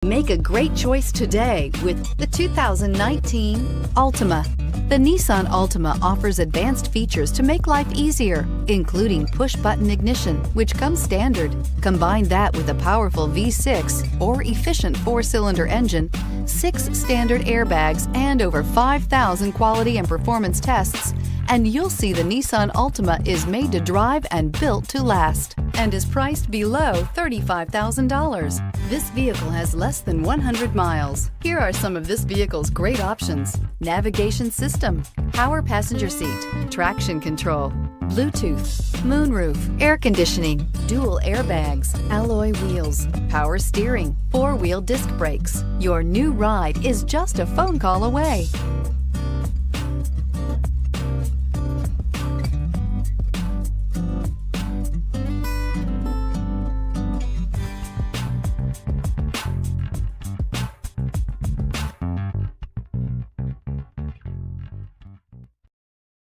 Make a great choice today with the 2019 Altima. The Nissan Altima offers advanced features to make life easier, including push-button ignition, which comes standard. Combine that with a powerful V6 or efficient 4-cylinder engine, 6 standard airbags, and over 5,000 quality and performance tests, and you'll see the Nissan Altima is made to drive and built to last, and is priced below $35,000. This vehicle has less than 100 miles. Here are some of this vehicle's great options: navigation system, power passenger seat, traction control, Bluetooth, moonroof, air conditioning, dual airbags, alloy wheels, power steering, 4-wheel disc brakes. Your new ride is just a phone call away.